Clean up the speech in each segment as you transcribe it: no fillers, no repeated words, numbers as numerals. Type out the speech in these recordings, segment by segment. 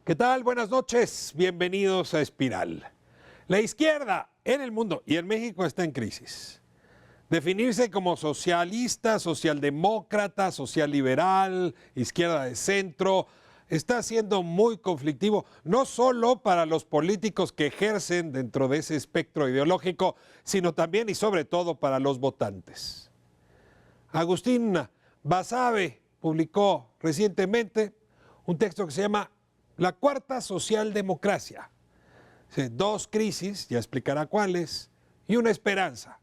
¿Qué tal? Buenas noches. Bienvenidos a Espiral. La izquierda en el mundo y en México está en crisis. Definirse como socialista, socialdemócrata, socialliberal, izquierda de centro, está siendo muy conflictivo, no solo para los políticos que ejercen dentro de ese espectro ideológico, sino también y sobre todo para los votantes. Agustín Basabe publicó recientemente un texto que se llama La Cuarta Socialdemocracia. Dos crisis, ya explicará cuáles, y una esperanza.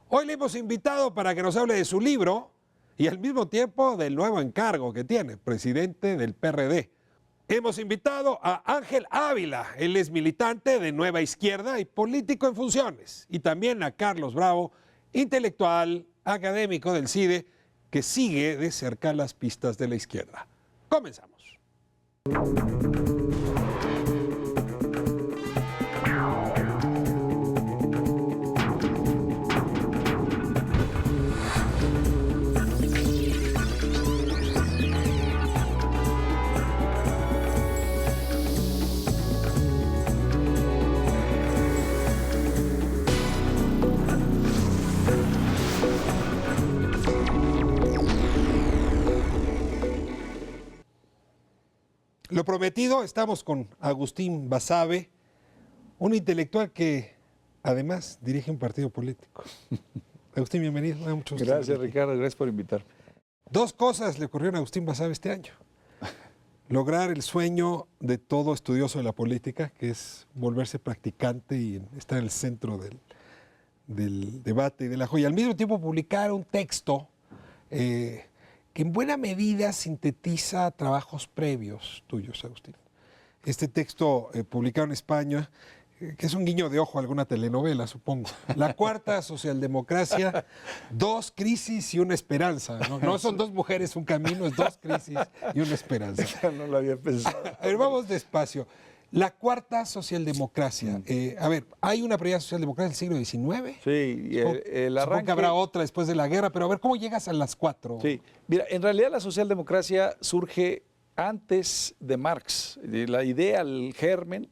Hoy le hemos invitado para que nos hable de su libro y al mismo tiempo del nuevo encargo que tiene, presidente del PRD. Hemos invitado a Ángel Ávila, él es militante de Nueva Izquierda y político en funciones, y también a Carlos Bravo, intelectual, académico del CIDE, que sigue de cerca las pistas de la izquierda. Comenzamos. Lo prometido, estamos con Agustín Basabe, un intelectual que además dirige un partido político. Agustín, bienvenido. Mucho gusto. Gracias, Ricardo, gracias por invitarme. Dos cosas le ocurrieron a Agustín Basabe este año. Lograr el sueño de todo estudioso de la política, que es volverse practicante y estar en el centro del debate y de la joya. Al mismo tiempo publicar un texto que en buena medida sintetiza trabajos previos tuyos, Agustín. Este texto publicado en España, que es un guiño de ojo a alguna telenovela, supongo. La Cuarta Socialdemocracia, dos crisis y una esperanza. No son dos mujeres, un camino, es dos crisis y una esperanza. No lo había pensado. A ver, vamos despacio. La Cuarta Socialdemocracia. A ver, ¿hay una primera socialdemocracia del siglo XIX? Sí, el arranque... Supongo que habrá otra después de la guerra, pero a ver, ¿cómo llegas a las cuatro? Sí, mira, en realidad la socialdemocracia surge antes de Marx. La idea, el germen,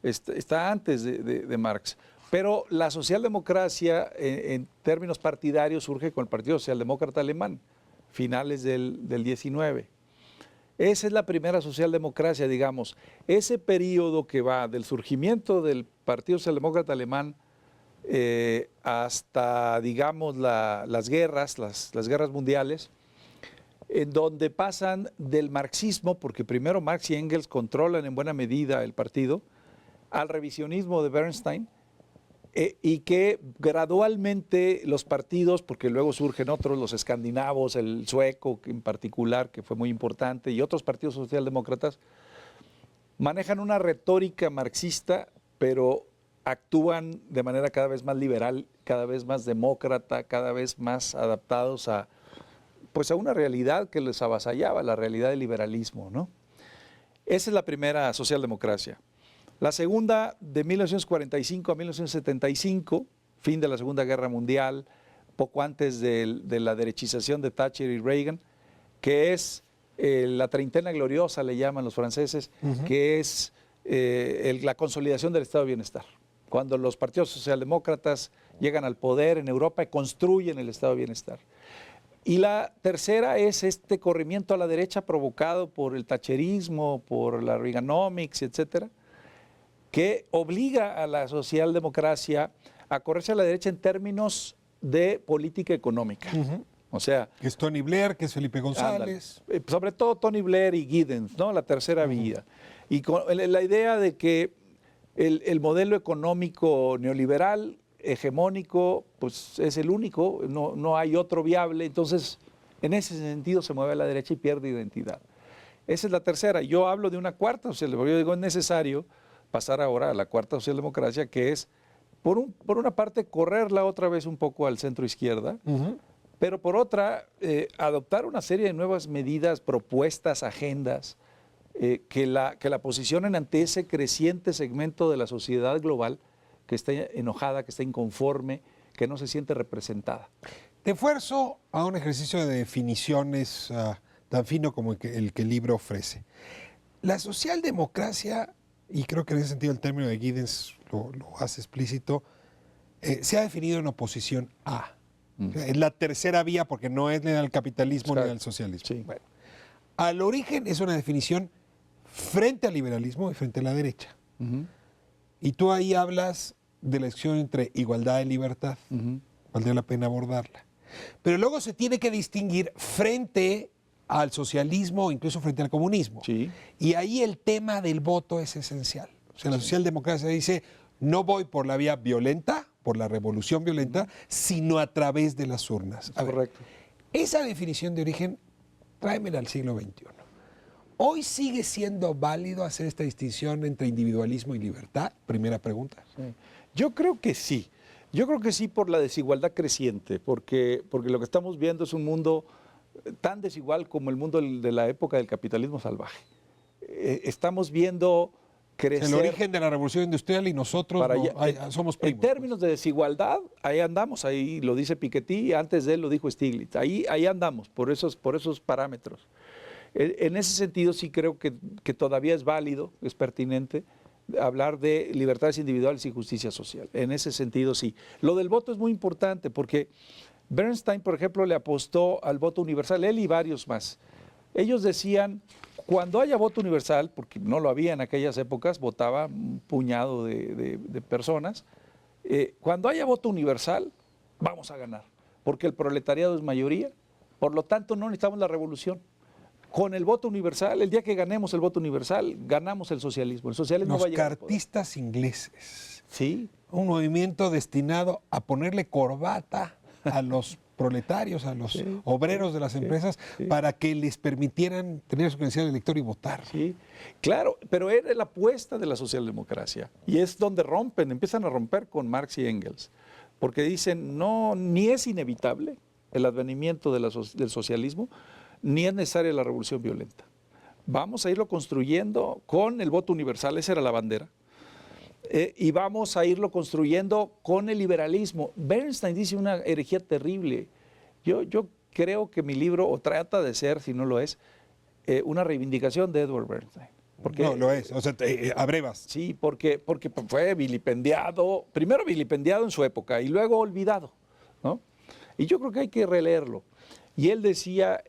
está antes de Marx. Pero la socialdemocracia, en términos partidarios, surge con el Partido Socialdemócrata Alemán, finales del 19. Esa es la primera socialdemocracia, digamos. Ese periodo que va del surgimiento del Partido Socialdemócrata Alemán hasta, digamos, las guerras mundiales, en donde pasan del marxismo, porque primero Marx y Engels controlan en buena medida el partido, al revisionismo de Bernstein, y que gradualmente los partidos, porque luego surgen otros, los escandinavos, el sueco en particular, que fue muy importante, y otros partidos socialdemócratas, manejan una retórica marxista, pero actúan de manera cada vez más liberal, cada vez más demócrata, cada vez más adaptados a una realidad que les avasallaba, la realidad del liberalismo, ¿no? Esa es la primera socialdemocracia. La segunda, de 1945 a 1975, fin de la Segunda Guerra Mundial, poco antes de la derechización de Thatcher y Reagan, que es la treintena gloriosa, le llaman los franceses, que es la consolidación del estado de bienestar. Cuando los partidos socialdemócratas llegan al poder en Europa y construyen el estado de bienestar. Y la tercera es este corrimiento a la derecha provocado por el thatcherismo, por la Reaganomics, etcétera, que obliga a la socialdemocracia a correrse a la derecha en términos de política económica. O sea, que es Tony Blair, que es Felipe González. Sobre todo Tony Blair y Giddens, ¿no? La tercera vía. Y con la idea de que el modelo económico neoliberal, hegemónico, pues es el único, no hay otro viable. Entonces, en ese sentido se mueve a la derecha y pierde identidad. Esa es la tercera. Yo hablo de una cuarta, yo digo, es necesario pasar ahora a la cuarta socialdemocracia, que es, por una parte, correrla otra vez un poco al centro izquierda, pero por otra, adoptar una serie de nuevas medidas, propuestas, agendas, que la posicionen ante ese creciente segmento de la sociedad global que está enojada, que está inconforme, que no se siente representada. Te fuerzo a un ejercicio de definiciones tan fino como el que el libro ofrece. La socialdemocracia, y creo que en ese sentido el término de Giddens lo hace explícito, se ha definido en oposición a. O sea, es la tercera vía porque no es ni al capitalismo ni al socialismo. Sí. Bueno, al origen es una definición frente al liberalismo y frente a la derecha. Y tú ahí hablas de la elección entre igualdad y libertad. Valdría la pena abordarla. Pero luego se tiene que distinguir frente al socialismo, incluso frente al comunismo. Sí. Y ahí el tema del voto es esencial. O sea, la socialdemocracia dice, no voy por la vía violenta, por la revolución violenta, sino a través de las urnas. A ver, Correcto. esa definición de origen, tráemela al siglo XXI. ¿Hoy sigue siendo válido hacer esta distinción entre individualismo y libertad? Primera pregunta. Sí. Yo creo que sí. Yo creo que sí por la desigualdad creciente, porque lo que estamos viendo es un mundo tan desigual como el mundo de la época del capitalismo salvaje. Estamos viendo crecer... El origen de la revolución industrial y nosotros somos primos. En términos de desigualdad, ahí andamos, ahí lo dice Piketty, antes de él lo dijo Stiglitz, ahí andamos, por esos parámetros. En ese sentido sí creo que todavía es válido, es pertinente, hablar de libertades individuales y justicia social. En ese sentido sí. Lo del voto es muy importante porque Bernstein, por ejemplo, le apostó al voto universal, él y varios más. Ellos decían, cuando haya voto universal, porque no lo había en aquellas épocas, votaba un puñado de personas, cuando haya voto universal, vamos a ganar, porque el proletariado es mayoría, por lo tanto no necesitamos la revolución. Con el voto universal, el día que ganemos el voto universal, ganamos el socialismo. El socialismo va a llegar al poder. Los cartistas ingleses. Sí. Un movimiento destinado a ponerle corbata a los proletarios, a los obreros de las empresas, para que les permitieran tener su credencial de elector y votar. Sí, claro, pero era la apuesta de la socialdemocracia. Y es donde empiezan a romper con Marx y Engels. Porque dicen, no, ni es inevitable el advenimiento del socialismo, ni es necesaria la revolución violenta. Vamos a irlo construyendo con el voto universal, esa era la bandera, y vamos a irlo construyendo con el liberalismo. Bernstein dice una herejía terrible. Yo creo que mi libro, o trata de ser, si no lo es, una reivindicación de Edward Bernstein. Porque, no, lo es, o sea, abrevas. Sí, porque fue vilipendiado, primero vilipendiado en su época y luego olvidado, ¿no? Y yo creo que hay que releerlo. Y él decía,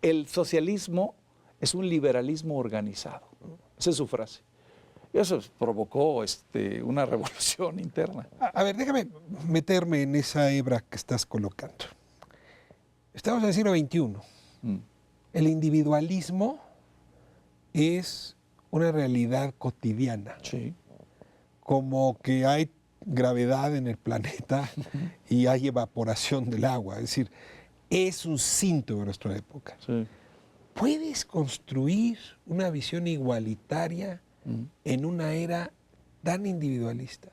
el socialismo es un liberalismo organizado. Esa es su frase. Y eso provocó una revolución interna. A ver, déjame meterme en esa hebra que estás colocando. Estamos en el siglo XXI. El individualismo es una realidad cotidiana. Sí. Como que hay gravedad en el planeta y hay evaporación del agua. Es decir, es un síntoma de nuestra época. Sí. ¿Puedes construir una visión igualitaria en una era tan individualista?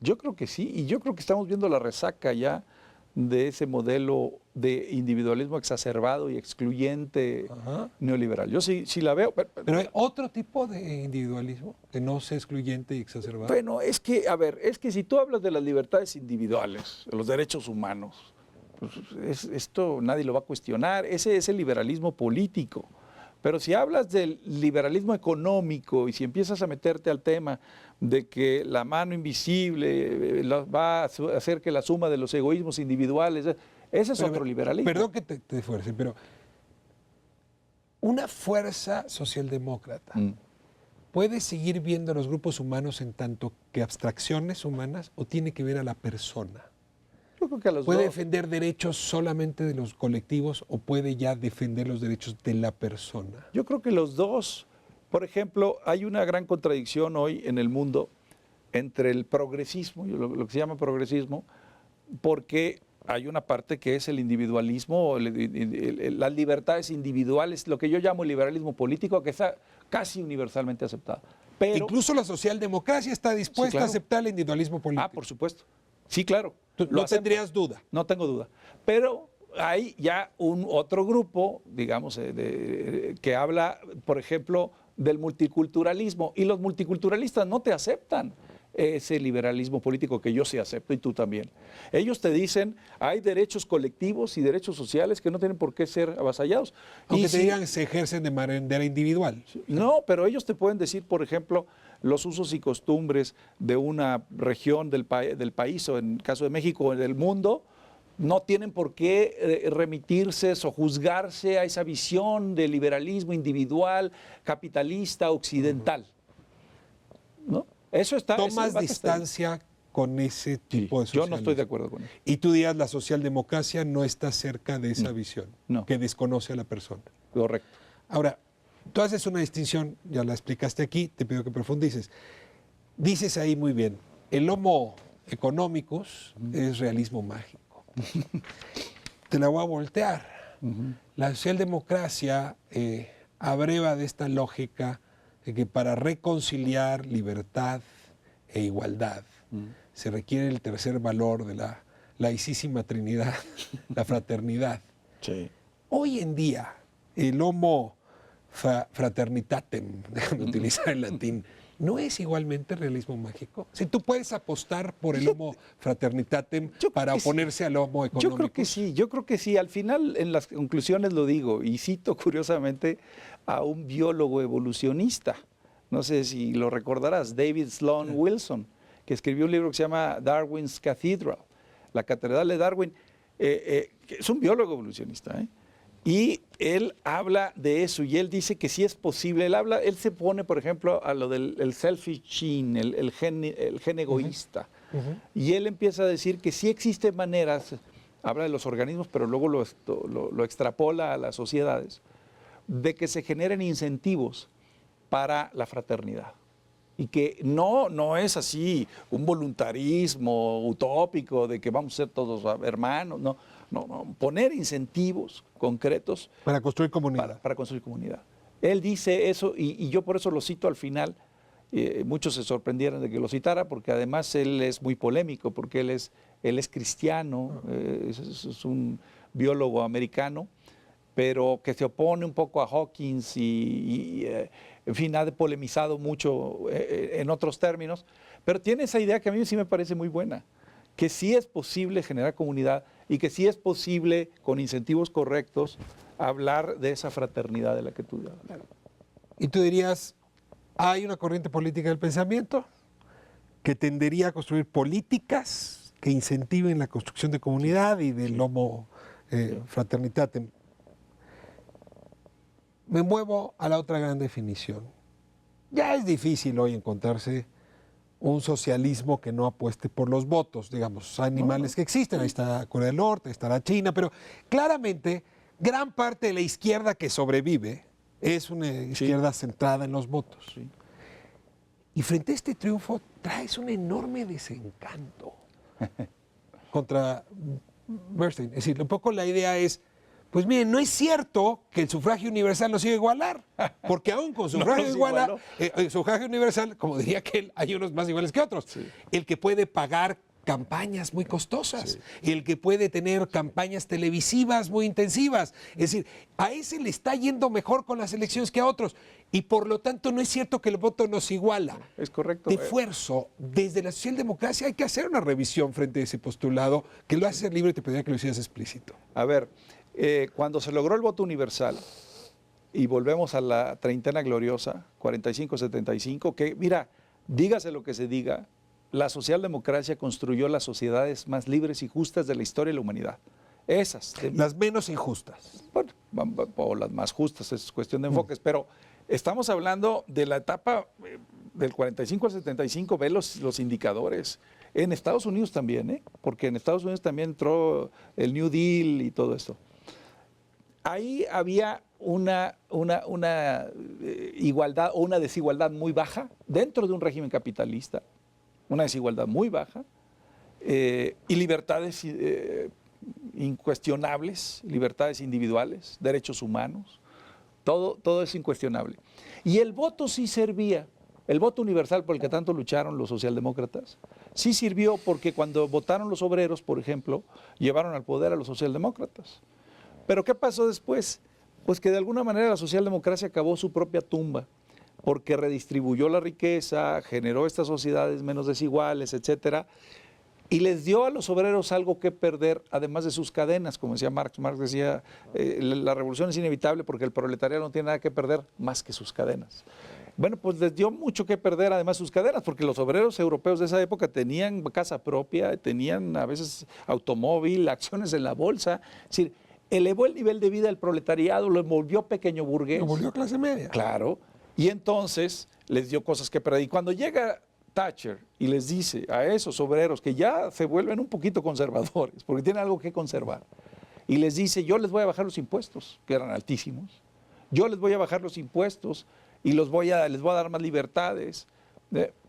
Yo creo que sí, y yo creo que estamos viendo la resaca ya de ese modelo de individualismo exacerbado y excluyente neoliberal. Yo sí la veo. Pero hay otro tipo de individualismo que no sea excluyente y exacerbado. Bueno, es que si tú hablas de las libertades individuales, de los derechos humanos, pues esto nadie lo va a cuestionar. Ese es el liberalismo político. Pero si hablas del liberalismo económico y si empiezas a meterte al tema de que la mano invisible va a hacer que la suma de los egoísmos individuales, ese es otro liberalismo. Perdón que te fuerce, pero una fuerza socialdemócrata puede seguir viendo a los grupos humanos en tanto que abstracciones humanas o tiene que ver a la persona. Yo creo que a los ¿Puede dos. defender derechos solamente de los colectivos o puede ya defender los derechos de la persona? Yo creo que los dos. Por ejemplo, hay una gran contradicción hoy en el mundo entre el progresismo, lo que se llama progresismo, porque hay una parte que es el individualismo, las libertades individuales, lo que yo llamo el liberalismo político, que está casi universalmente aceptado. Pero, incluso la socialdemocracia está dispuesta claro. a aceptar el individualismo político. por supuesto. Sí, claro. No tendrías duda. No tengo duda. Pero hay ya otro grupo, digamos, que habla, por ejemplo, del multiculturalismo. Y los multiculturalistas no te aceptan ese liberalismo político que yo sí acepto y tú también. Ellos te dicen, hay derechos colectivos y derechos sociales que no tienen por qué ser avasallados. Aunque Y te digan se ejercen de manera individual. no, pero ellos te pueden decir, por ejemplo, los usos y costumbres de una región del país, o en el caso de México, del mundo, no tienen por qué remitirse o juzgarse a esa visión de liberalismo individual, capitalista, occidental. ¿No? Eso está. ¿Tomas distancia con ese tipo de socialismo? Yo no estoy de acuerdo con eso. Y tú dirías la socialdemocracia no está cerca de esa visión, no. que desconoce a la persona. Correcto. Ahora, tú haces una distinción, ya la explicaste aquí, te pido que profundices. Dices ahí muy bien, el homo economicus es realismo mágico. Te la voy a voltear. La socialdemocracia abreva de esta lógica de que para reconciliar libertad e igualdad se requiere el tercer valor de la laicísima Trinidad, la fraternidad. Sí. Hoy en día, el homo fraternitatem, déjame utilizar el latín, ¿no es igualmente realismo mágico? Si tú puedes apostar por el homo fraternitatem para oponerse al homo económico. Yo creo que sí. Al final, en las conclusiones lo digo, y cito curiosamente a un biólogo evolucionista, no sé si lo recordarás, David Sloan Wilson, que escribió un libro que se llama Darwin's Cathedral, la Catedral de Darwin, que es un biólogo evolucionista, y él habla de eso, y él dice que sí es posible. Él se pone, por ejemplo, a lo del selfish gene, el gen egoísta. Y él empieza a decir que sí existen maneras, habla de los organismos, pero luego lo extrapola a las sociedades, de que se generen incentivos para la fraternidad. Y que no es así un voluntarismo utópico de que vamos a ser todos hermanos, no, poner incentivos concretos para construir comunidad. Para construir comunidad. Él dice eso y yo por eso lo cito al final. Muchos se sorprendieron de que lo citara porque además él es muy polémico, porque él es cristiano, es un biólogo americano, pero que se opone un poco a Hawkins en fin, ha polemizado mucho en otros términos, pero tiene esa idea que a mí sí me parece muy buena, que sí es posible generar comunidad y que sí es posible, con incentivos correctos, hablar de esa fraternidad de la que tú hablas. Y tú dirías, hay una corriente política del pensamiento que tendería a construir políticas que incentiven la construcción de comunidad y del homo fraternitatem. Me muevo a la otra gran definición. Ya es difícil hoy encontrarse un socialismo que no apueste por los votos, digamos, animales que existen, ahí está Corea del Norte, ahí está la China, pero claramente gran parte de la izquierda que sobrevive es una izquierda centrada en los votos. Sí. Y frente a este triunfo traes un enorme desencanto contra Bernstein. Es decir, un poco la idea es, pues miren, no es cierto que el sufragio universal nos iba a igualar, porque aún con sufragio, sufragio universal, como diría aquel, hay unos más iguales que otros. Sí. El que puede pagar campañas muy costosas, el que puede tener campañas televisivas muy intensivas. Es decir, a ese le está yendo mejor con las elecciones que a otros. Y por lo tanto no es cierto que el voto nos iguala. Es correcto. De esfuerzo, desde la socialdemocracia hay que hacer una revisión frente a ese postulado, que lo hace ser libre y te pediría que lo hicieras explícito. A ver, cuando se logró el voto universal, y volvemos a la treintena gloriosa, 45-75, que mira, dígase lo que se diga, la socialdemocracia construyó las sociedades más libres y justas de la historia de la humanidad. Esas. Las menos injustas. Bueno, o las más justas, es cuestión de enfoques, pero estamos hablando de la etapa del 45 al 75, ve los indicadores. En Estados Unidos también, porque en Estados Unidos también entró el New Deal y todo esto. Ahí había una igualdad o una desigualdad muy baja dentro de un régimen capitalista, una desigualdad muy baja, y libertades incuestionables, libertades individuales, derechos humanos, todo es incuestionable. Y el voto sí servía, el voto universal por el que tanto lucharon los socialdemócratas, sí sirvió porque cuando votaron los obreros, por ejemplo, llevaron al poder a los socialdemócratas. Pero ¿qué pasó después? Pues que de alguna manera la socialdemocracia acabó su propia tumba, porque redistribuyó la riqueza, generó estas sociedades menos desiguales, etcétera, y les dio a los obreros algo que perder, además de sus cadenas, como decía Marx. Marx decía, la revolución es inevitable porque el proletariado no tiene nada que perder más que sus cadenas. Bueno, pues les dio mucho que perder además sus cadenas, porque los obreros europeos de esa época tenían casa propia, tenían a veces automóvil, acciones en la bolsa. Es decir, elevó el nivel de vida del proletariado, lo volvió pequeño burgués. Lo volvió clase media. Claro. Y entonces les dio cosas que perder. Y cuando llega Thatcher y les dice a esos obreros que ya se vuelven un poquito conservadores, porque tienen algo que conservar, y les dice, yo les voy a bajar los impuestos, que eran altísimos, yo les voy a bajar los impuestos y les voy a dar más libertades,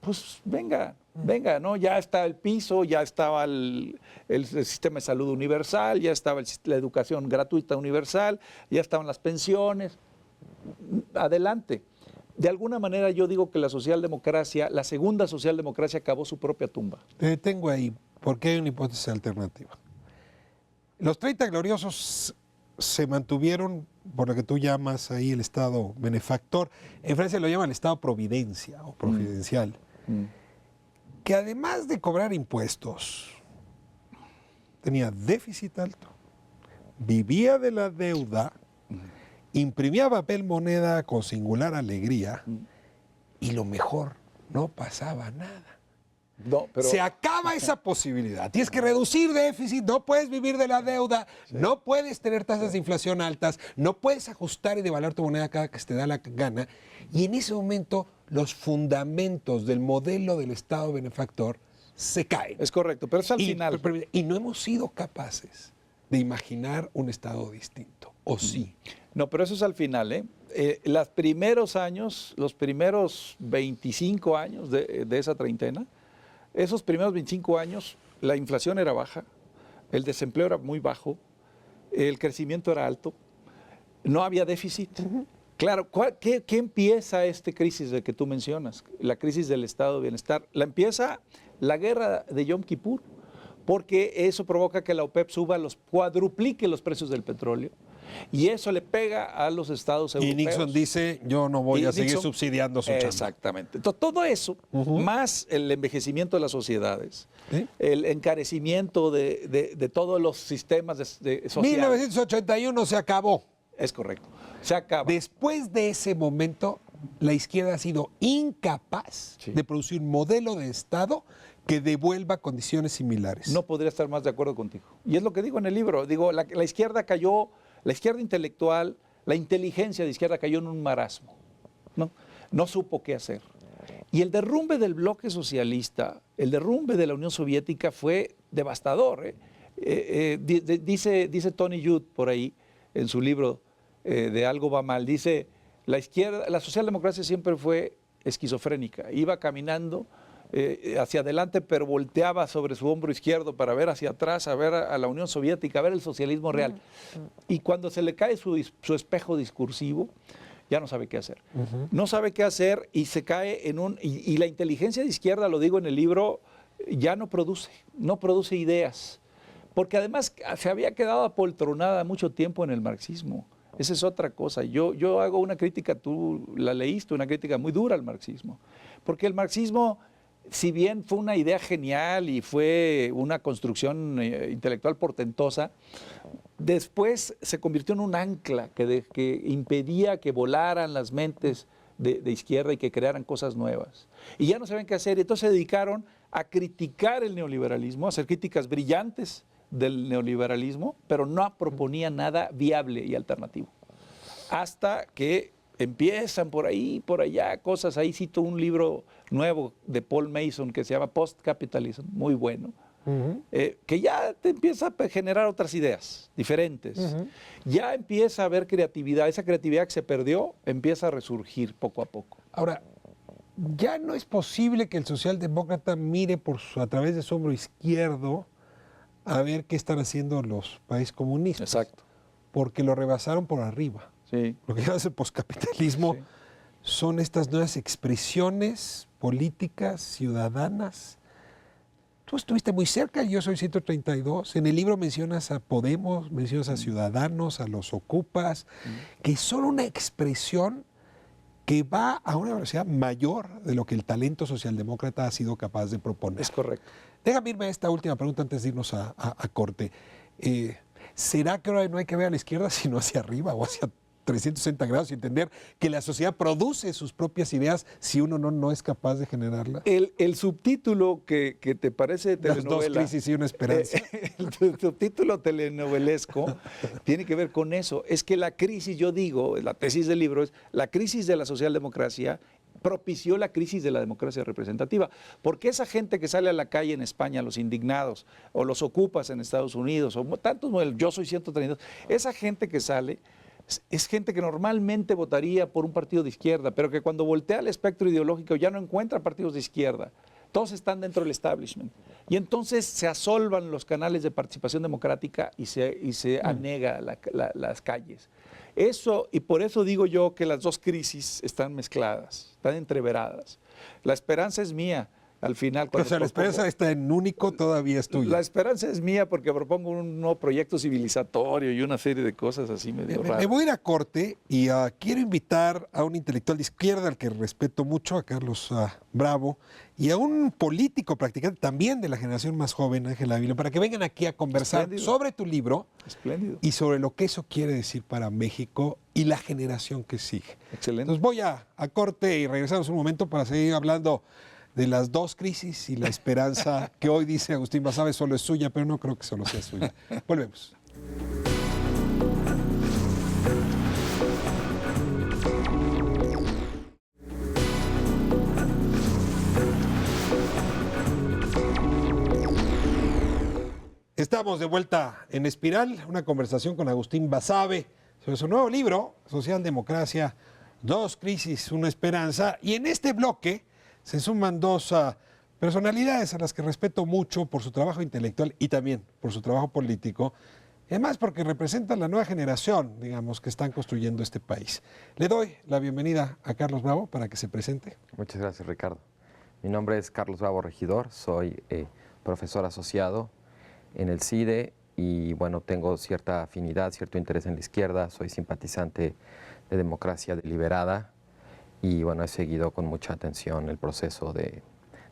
pues venga, ¿no? Ya está el piso, ya estaba el sistema de salud universal, ya estaba la educación gratuita universal, ya estaban las pensiones, adelante. De alguna manera yo digo que la socialdemocracia, la segunda socialdemocracia, acabó su propia tumba. Te detengo ahí, porque hay una hipótesis alternativa. Los 30 gloriosos se mantuvieron por lo que tú llamas ahí el Estado benefactor. En Francia lo llaman el Estado providencia o providencial. Que además de cobrar impuestos, tenía déficit alto, vivía de la deuda, imprimía papel moneda con singular alegría y lo mejor, no pasaba nada. No, pero... Se acaba esa posibilidad. Tienes que reducir déficit, no puedes vivir de la deuda, no puedes tener tasas de inflación altas, no puedes ajustar y devaluar tu moneda cada que te da la gana. Y en ese momento los fundamentos del modelo del Estado benefactor se caen. Es correcto, pero es al final. Y no hemos sido capaces de imaginar un Estado distinto, ¿o sí? No, pero eso es al final, ¿eh? Los primeros años, los primeros 25 años de esa treintena, esos primeros 25 años, la inflación era baja, el desempleo era muy bajo, el crecimiento era alto, no había déficit. Claro, ¿qué empieza esta crisis de que tú mencionas? La crisis del estado de bienestar. La empieza la guerra de Yom Kippur, porque eso provoca que la OPEP cuadruplique los precios del petróleo. Y eso le pega a los estados europeos. Y Nixon dice, yo no voy a seguir subsidiando su chamba. Exactamente. Entonces, todo eso, más el envejecimiento de las sociedades, el encarecimiento de todos los sistemas sociales. 1981 se acabó. Es correcto. Se acaba. Después de ese momento, la izquierda ha sido incapaz de producir un modelo de Estado que devuelva condiciones similares. No podría estar más de acuerdo contigo. Y es lo que digo en el libro. Digo, la izquierda cayó... La izquierda intelectual, la inteligencia de izquierda cayó en un marasmo, no supo qué hacer. Y el derrumbe del bloque socialista, el derrumbe de la Unión Soviética fue devastador. Dice Tony Judt por ahí, en su libro de Algo va mal, dice, la socialdemocracia siempre fue esquizofrénica, iba caminando hacia adelante, pero volteaba sobre su hombro izquierdo para ver hacia atrás, a ver a la Unión Soviética, a ver el socialismo real. Y cuando se le cae su espejo discursivo, ya no sabe qué hacer. No sabe qué hacer y se cae en un... Y la inteligencia de izquierda, lo digo en el libro, ya no produce ideas. Porque además se había quedado apoltronada mucho tiempo en el marxismo. Esa es otra cosa. Yo hago una crítica, tú la leíste, una crítica muy dura al marxismo. Porque el marxismo... Si bien fue una idea genial y fue una construcción intelectual portentosa, después se convirtió en un ancla que impedía que volaran las mentes de izquierda y que crearan cosas nuevas. Y ya no sabían qué hacer, y entonces se dedicaron a criticar el neoliberalismo, a hacer críticas brillantes del neoliberalismo, pero no proponían nada viable y alternativo. Hasta que empiezan por ahí, por allá, cosas. Ahí cito un libro nuevo de Paul Mason que se llama Post-Capitalism, muy bueno, que ya te empieza a generar otras ideas diferentes. Ya empieza a haber creatividad. Esa creatividad que se perdió empieza a resurgir poco a poco. Ahora, ya no es posible que el socialdemócrata mire a través de su hombro izquierdo a ver qué están haciendo los países comunistas. Exacto. Porque lo rebasaron por arriba. Sí. Lo que llamas el poscapitalismo son estas nuevas expresiones políticas, ciudadanas. Tú estuviste muy cerca, yo soy 132. En el libro mencionas a Podemos, mencionas a Ciudadanos, a los Ocupas, que son una expresión que va a una velocidad mayor de lo que el talento socialdemócrata ha sido capaz de proponer. Es correcto. Déjame irme a esta última pregunta antes de irnos a corte. ¿Será que ahora no hay que ver a la izquierda sino hacia arriba o hacia 360 grados y entender que la sociedad produce sus propias ideas si uno no es capaz de generarlas? El subtítulo que te parece de Las telenovela, dos crisis y una esperanza. el subtítulo telenovelesco tiene que ver con eso. Es que la crisis, yo digo, la tesis del libro es la crisis de la socialdemocracia propició la crisis de la democracia representativa. Porque esa gente que sale a la calle en España, los indignados, o los ocupas en Estados Unidos, o tantos, yo soy 132, esa gente que sale es gente que normalmente votaría por un partido de izquierda, pero que cuando voltea al espectro ideológico ya no encuentra partidos de izquierda. Todos están dentro del establishment. Y entonces se asolvan los canales de participación democrática y se anega las calles. Eso, y por eso digo yo que las dos crisis están mezcladas, están entreveradas. La esperanza es mía. Al final, O sea, la esperanza está en único, todavía es tuya. La esperanza es mía porque propongo un nuevo proyecto civilizatorio y una serie de cosas así medio raras. Me voy a ir a corte y quiero invitar a un intelectual de izquierda al que respeto mucho, a Carlos Bravo, y a un político practicante también de la generación más joven, Ángel Ávila, para que vengan aquí a conversar Espléndido. sobre tu libro. Espléndido. Y sobre lo que eso quiere decir para México y la generación que sigue. Excelente. Entonces voy a corte y regresamos un momento para seguir hablando de las dos crisis y la esperanza que hoy dice Agustín Basabe solo es suya, pero no creo que solo sea suya. Volvemos. Estamos de vuelta en Espiral, una conversación con Agustín Basabe sobre su nuevo libro, Socialdemocracia, dos crisis, una esperanza. Y en este bloque se suman dos personalidades a las que respeto mucho por su trabajo intelectual y también por su trabajo político, además porque representan la nueva generación, digamos, que están construyendo este país. Le doy la bienvenida a Carlos Bravo para que se presente. Muchas gracias, Ricardo. Mi nombre es Carlos Bravo Regidor, soy profesor asociado en el CIDE y bueno, tengo cierta afinidad, cierto interés en la izquierda, soy simpatizante de Democracia Deliberada y bueno, he seguido con mucha atención el proceso de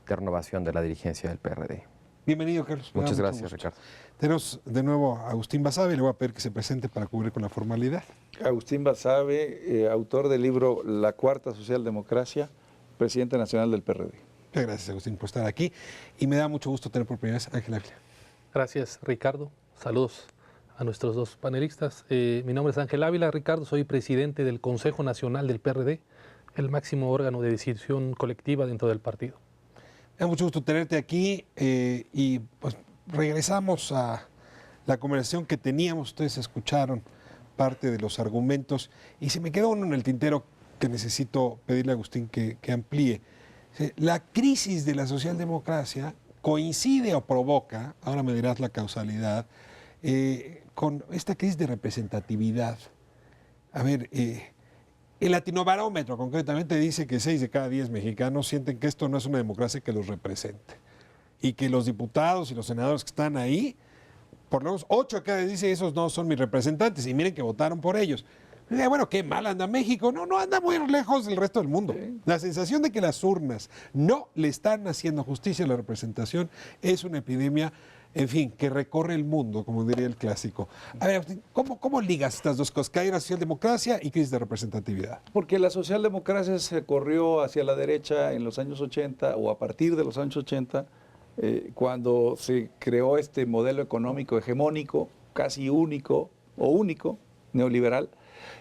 renovación de la dirigencia del PRD. Bienvenido, Carlos. Muchas gracias, Ricardo. Tenemos de nuevo a Agustín Basabe, le voy a pedir que se presente para cubrir con la formalidad. Agustín Basabe, autor del libro La Cuarta Socialdemocracia, presidente nacional del PRD. Muchas gracias, Agustín, por estar aquí. Y me da mucho gusto tener por primera vez a Ángel Ávila. Gracias, Ricardo. Saludos a nuestros dos panelistas. Mi nombre es Ángel Ávila, Ricardo, soy presidente del Consejo Nacional del PRD, el máximo órgano de decisión colectiva dentro del partido. Me da mucho gusto tenerte aquí y pues regresamos a la conversación que teníamos. Ustedes escucharon parte de los argumentos y se me quedó uno en el tintero que necesito pedirle a Agustín que amplíe. La crisis de la socialdemocracia coincide o provoca, ahora me dirás la causalidad, con esta crisis de representatividad. A ver, el Latinobarómetro concretamente dice que 6 de cada 10 mexicanos sienten que esto no es una democracia que los represente y que los diputados y los senadores que están ahí, por lo menos 8 de cada 10 dicen esos no son mis representantes y miren que votaron por ellos. Bueno, qué mal anda México. No anda muy lejos del resto del mundo. Sí. La sensación de que las urnas no le están haciendo justicia a la representación es una epidemia, en fin, que recorre el mundo, como diría el clásico. A ver, ¿cómo ligas estas dos cosas? Que hay una socialdemocracia y crisis de representatividad. Porque la socialdemocracia se corrió hacia la derecha en los años 80 o a partir de los años 80, cuando se creó este modelo económico hegemónico, casi único, neoliberal.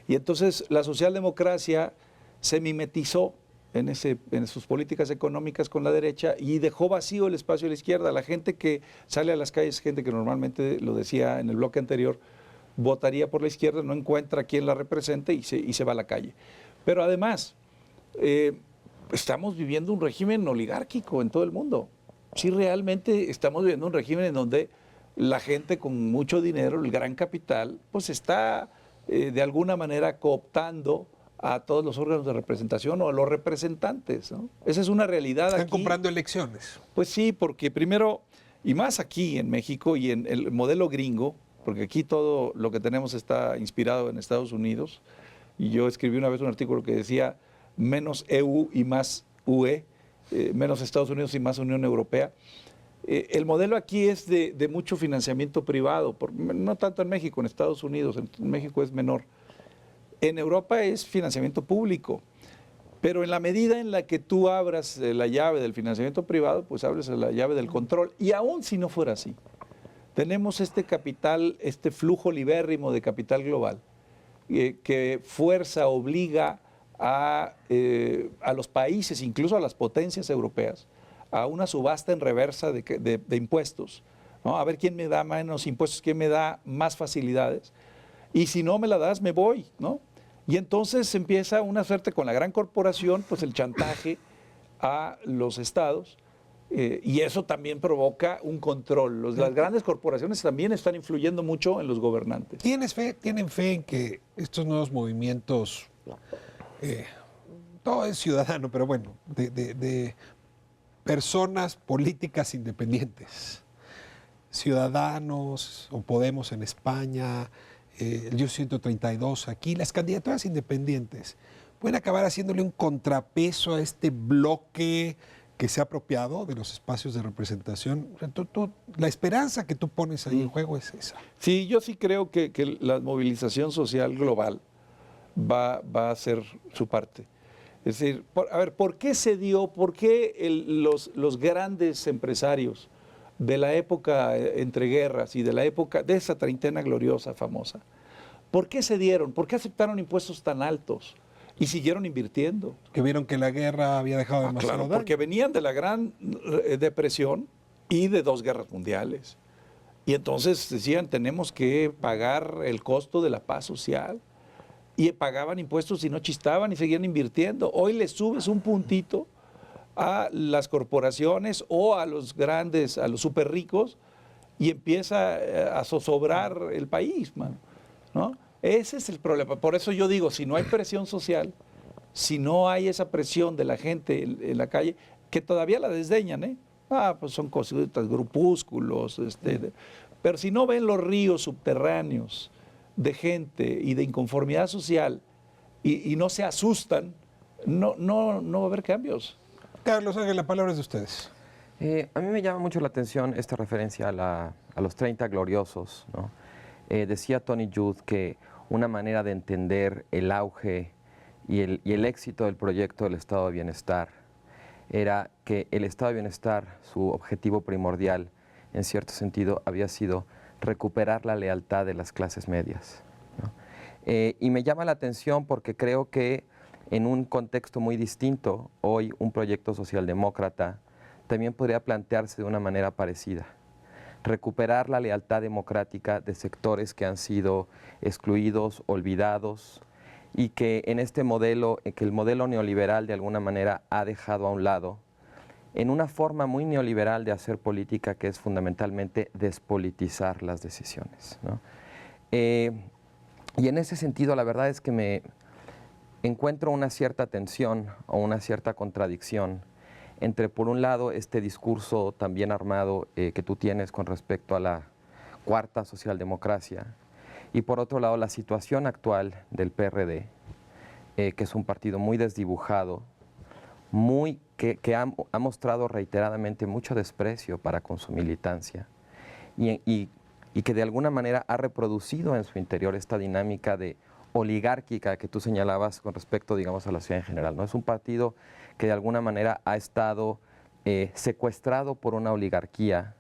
Y entonces la socialdemocracia se mimetizó en sus políticas económicas con la derecha y dejó vacío el espacio de la izquierda. La gente que sale a las calles, gente que normalmente, lo decía en el bloque anterior, votaría por la izquierda, no encuentra quien la represente y se va a la calle. Pero además, estamos viviendo un régimen oligárquico en todo el mundo. Sí, realmente estamos viviendo un régimen en donde la gente con mucho dinero, el gran capital, pues está de alguna manera cooptando a todos los órganos de representación o a los representantes, ¿no? Esa es una realidad. Están aquí comprando elecciones. Pues sí, porque primero, y más aquí en México y en el modelo gringo, porque aquí todo lo que tenemos está inspirado en Estados Unidos, y yo escribí una vez un artículo que decía, menos EU y más UE, menos Estados Unidos y más Unión Europea. El modelo aquí es de mucho financiamiento privado, no tanto en México, en Estados Unidos, en México es menor. En Europa es financiamiento público, pero en la medida en la que tú abras la llave del financiamiento privado, pues abres la llave del control. Y aún si no fuera así, tenemos este capital, este flujo libérrimo de capital global, que fuerza, obliga a los países, incluso a las potencias europeas, a una subasta en reversa de impuestos, ¿no? A ver quién me da menos impuestos, quién me da más facilidades. Y si no me la das, me voy, ¿no? Y entonces empieza una suerte con la gran corporación, pues el chantaje a los estados, y eso también provoca un control. Las grandes corporaciones también están influyendo mucho en los gobernantes. ¿Tienen fe en que estos nuevos movimientos, todo es ciudadano, pero bueno, de personas políticas independientes, Ciudadanos o Podemos en España, el Yo 132 aquí, las candidaturas independientes, pueden acabar haciéndole un contrapeso a este bloque que se ha apropiado de los espacios de representación? O sea, la esperanza que tú pones ahí en juego es esa. Sí, yo sí creo que la movilización social global va a hacer su parte. Es decir, ¿por qué se dio, por qué los grandes empresarios de la época entre guerras y de la época de esa treintena gloriosa famosa, por qué se dieron? ¿Por qué aceptaron impuestos tan altos y siguieron invirtiendo? Que vieron que la guerra había dejado demasiado Claro, daño. porque venían de la Gran Depresión y de 2 guerras mundiales. Y entonces decían, tenemos que pagar el costo de la paz social. Y pagaban impuestos y no chistaban y seguían invirtiendo. Hoy le subes un puntito a las corporaciones o a los grandes, a los súper ricos, y empieza a zozobrar el país, mano, ¿no? Ese es el problema. Por eso yo digo, si no hay presión social, si no hay esa presión de la gente en la calle, que todavía la desdeñan, pues son cositas, grupúsculos, pero si no ven los ríos subterráneos de gente y de inconformidad social y no se asustan, no va a haber cambios. Carlos Ángel, la palabra es de ustedes. A mí me llama mucho la atención esta referencia a los 30 gloriosos, ¿no? Decía Tony Judd que una manera de entender el auge y el éxito del proyecto del Estado de Bienestar era que el Estado de Bienestar, su objetivo primordial, en cierto sentido, había sido recuperar la lealtad de las clases medias, ¿no? Y me llama la atención porque creo que en un contexto muy distinto, hoy un proyecto socialdemócrata también podría plantearse de una manera parecida. Recuperar la lealtad democrática de sectores que han sido excluidos, olvidados, y que en este modelo, que el modelo neoliberal de alguna manera ha dejado a un lado, en una forma muy neoliberal de hacer política que es fundamentalmente despolitizar las decisiones, ¿no? Y en ese sentido la verdad es que me encuentro una cierta tensión o una cierta contradicción entre, por un lado, este discurso también armado que tú tienes con respecto a la cuarta socialdemocracia, y por otro lado la situación actual del PRD, que es un partido muy desdibujado, que ha mostrado reiteradamente mucho desprecio para con su militancia y que de alguna manera ha reproducido en su interior esta dinámica de oligárquica que tú señalabas con respecto, digamos, a la ciudad en general, ¿no? Es un partido que de alguna manera ha estado secuestrado por una oligarquía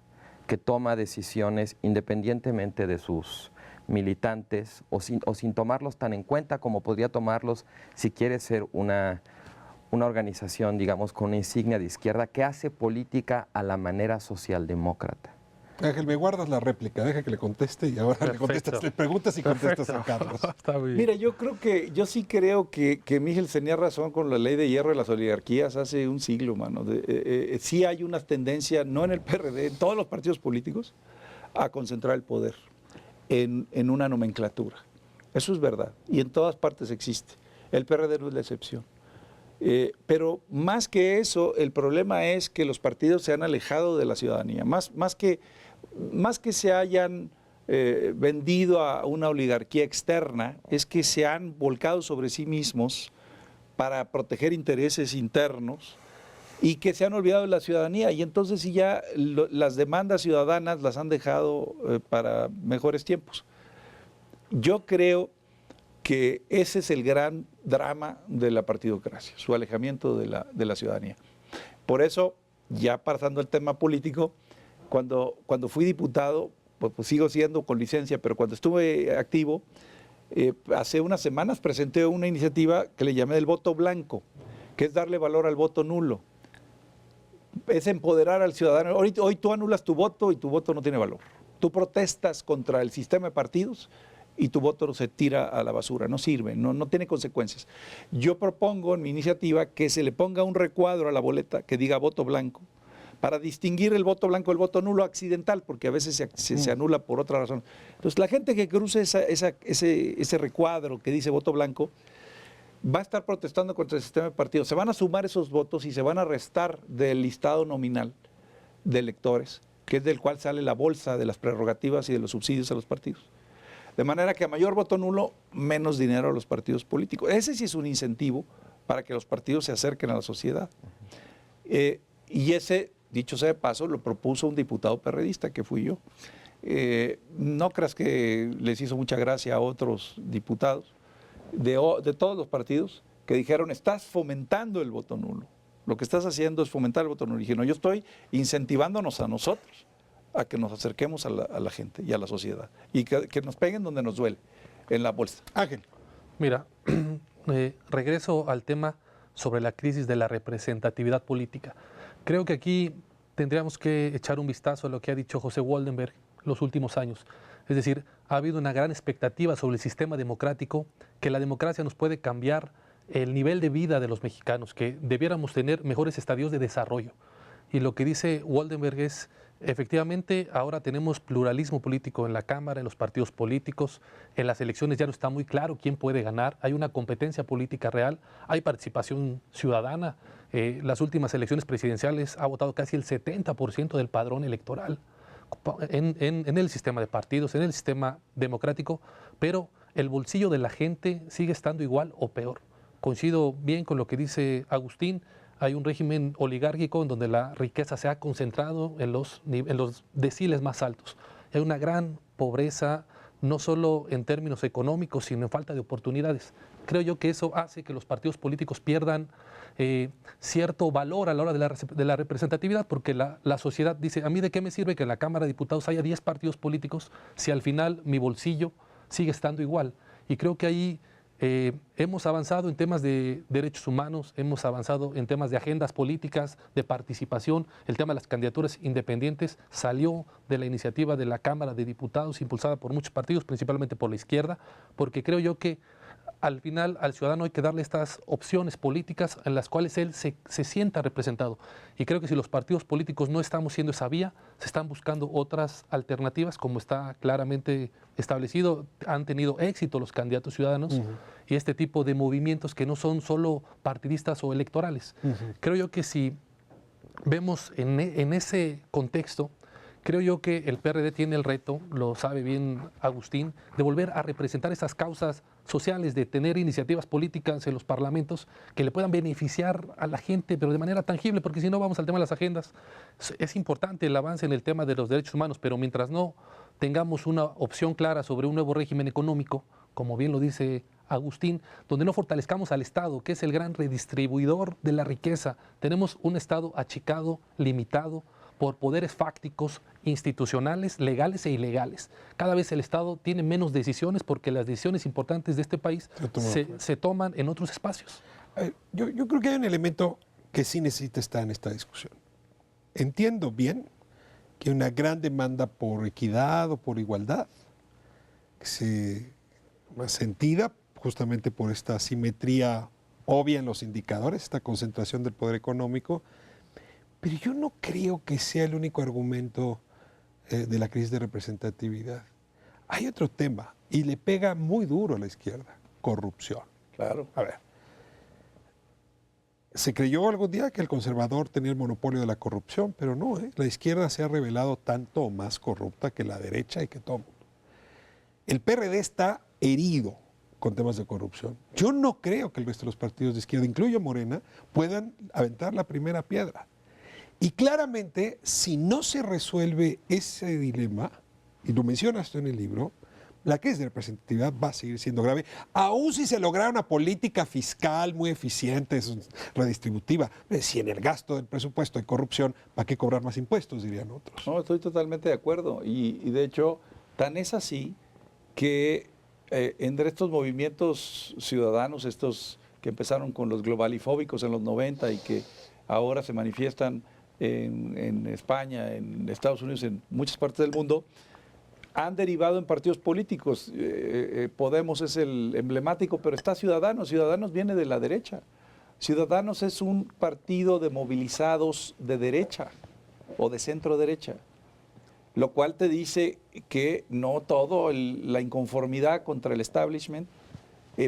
que toma decisiones independientemente de sus militantes o sin tomarlos tan en cuenta como podría tomarlos si quiere ser una organización, digamos, con una insignia de izquierda que hace política a la manera socialdemócrata. Ángel, me guardas la réplica, deja que le conteste y ahora le preguntas y contestas a Carlos. Está bien. Mira, yo sí creo que Miguel tenía razón con la ley de hierro de las oligarquías hace un siglo, mano. Sí hay una tendencia, no en el PRD, en todos los partidos políticos, a concentrar el poder en una nomenclatura. Eso es verdad, y en todas partes existe. El PRD no es la excepción. Pero más que eso, el problema es que los partidos se han alejado de la ciudadanía, más que se hayan vendido a una oligarquía externa, es que se han volcado sobre sí mismos para proteger intereses internos y que se han olvidado de la ciudadanía. Y entonces sí ya las demandas ciudadanas las han dejado para mejores tiempos. Yo creo que ese es el gran drama de la partidocracia, su alejamiento de la ciudadanía. Por eso, ya pasando al tema político, cuando fui diputado, pues sigo siendo con licencia, pero cuando estuve activo, hace unas semanas presenté una iniciativa que le llamé del voto blanco, que es darle valor al voto nulo. Es empoderar al ciudadano. Hoy tú anulas tu voto y tu voto no tiene valor. Tú protestas contra el sistema de partidos y tu voto se tira a la basura, no sirve, no tiene consecuencias. Yo propongo en mi iniciativa que se le ponga un recuadro a la boleta que diga voto blanco, para distinguir el voto blanco del voto nulo accidental, porque a veces se anula por otra razón. Entonces, la gente que cruce ese recuadro que dice voto blanco va a estar protestando contra el sistema de partidos. Se van a sumar esos votos y se van a restar del listado nominal de electores, que es del cual sale la bolsa de las prerrogativas y de los subsidios a los partidos. De manera que a mayor voto nulo, menos dinero a los partidos políticos. Ese sí es un incentivo para que los partidos se acerquen a la sociedad. Y ese, dicho sea de paso, lo propuso un diputado perredista, que fui yo. No creas que les hizo mucha gracia a otros diputados de todos los partidos que dijeron, estás fomentando el voto nulo. Lo que estás haciendo es fomentar el voto nulo. Y dije, no, yo estoy incentivándonos a nosotros a que nos acerquemos a la gente y a la sociedad. Y que nos peguen donde nos duele, en la bolsa. Ángel. Mira, regreso al tema sobre la crisis de la representatividad política. Creo que aquí tendríamos que echar un vistazo a lo que ha dicho José Waldenberg los últimos años. Es decir, ha habido una gran expectativa sobre el sistema democrático, que la democracia nos puede cambiar el nivel de vida de los mexicanos, que debiéramos tener mejores estadios de desarrollo. Y lo que dice Waldenberg es, efectivamente, ahora tenemos pluralismo político en la Cámara, en los partidos políticos, en las elecciones ya no está muy claro quién puede ganar, hay una competencia política real, hay participación ciudadana. Las últimas elecciones presidenciales ha votado casi el 70% del padrón electoral en el sistema de partidos, en el sistema democrático, pero el bolsillo de la gente sigue estando igual o peor. Coincido bien con lo que dice Agustín. Hay un régimen oligárquico en donde la riqueza se ha concentrado en los deciles más altos. Hay una gran pobreza, no solo en términos económicos, sino en falta de oportunidades. Creo yo que eso hace que los partidos políticos pierdan cierto valor a la hora de la representatividad, porque la sociedad dice, a mí de qué me sirve que en la Cámara de Diputados haya 10 partidos políticos si al final mi bolsillo sigue estando igual. Y creo que ahí hemos avanzado en temas de derechos humanos, hemos avanzado en temas de agendas políticas, de participación. El tema de las candidaturas independientes salió de la iniciativa de la Cámara de Diputados, impulsada por muchos partidos, principalmente por la izquierda, porque creo yo que al final al ciudadano hay que darle estas opciones políticas en las cuales él se sienta representado. Y creo que si los partidos políticos no estamos siendo esa vía, se están buscando otras alternativas, como está claramente establecido. Han tenido éxito los candidatos ciudadanos y este tipo de movimientos que no son solo partidistas o electorales. Creo yo que si vemos en ese contexto, creo yo que el PRD tiene el reto, lo sabe bien Agustín, de volver a representar esas causas sociales, de tener iniciativas políticas en los parlamentos que le puedan beneficiar a la gente, pero de manera tangible, porque si no vamos al tema de las agendas. Es importante el avance en el tema de los derechos humanos, pero mientras no tengamos una opción clara sobre un nuevo régimen económico, como bien lo dice Agustín, donde no fortalezcamos al Estado, que es el gran redistribuidor de la riqueza. Tenemos un Estado achicado, limitado, por poderes fácticos, institucionales, legales e ilegales. Cada vez el Estado tiene menos decisiones porque las decisiones importantes de este país se toman en otros espacios. Yo creo que hay un elemento que sí necesita estar en esta discusión. Entiendo bien que hay una gran demanda por equidad o por igualdad, más sentida justamente por esta asimetría obvia en los indicadores, esta concentración del poder económico. Pero yo no creo que sea el único argumento de la crisis de representatividad. Hay otro tema, y le pega muy duro a la izquierda: corrupción. Claro. A ver, se creyó algún día que el conservador tenía el monopolio de la corrupción, pero no, la izquierda se ha revelado tanto o más corrupta que la derecha y que todo. El PRD está herido con temas de corrupción. Yo no creo que el resto de los partidos de izquierda, incluyo Morena, puedan aventar la primera piedra. Y claramente, si no se resuelve ese dilema, y lo mencionas tú en el libro, la crisis de representatividad va a seguir siendo grave, aun si se lograra una política fiscal muy eficiente, redistributiva. Si en el gasto del presupuesto hay corrupción, ¿para qué cobrar más impuestos?, dirían otros. No, estoy totalmente de acuerdo. Y de hecho, tan es así que entre estos movimientos ciudadanos, estos que empezaron con los globalifóbicos en los 90 y que ahora se manifiestan en España, en Estados Unidos, en muchas partes del mundo, han derivado en partidos políticos. Podemos es el emblemático, pero está Ciudadanos. Ciudadanos viene de la derecha. Ciudadanos es un partido de movilizados de derecha o de centro derecha, lo cual te dice que no todo la inconformidad contra el establishment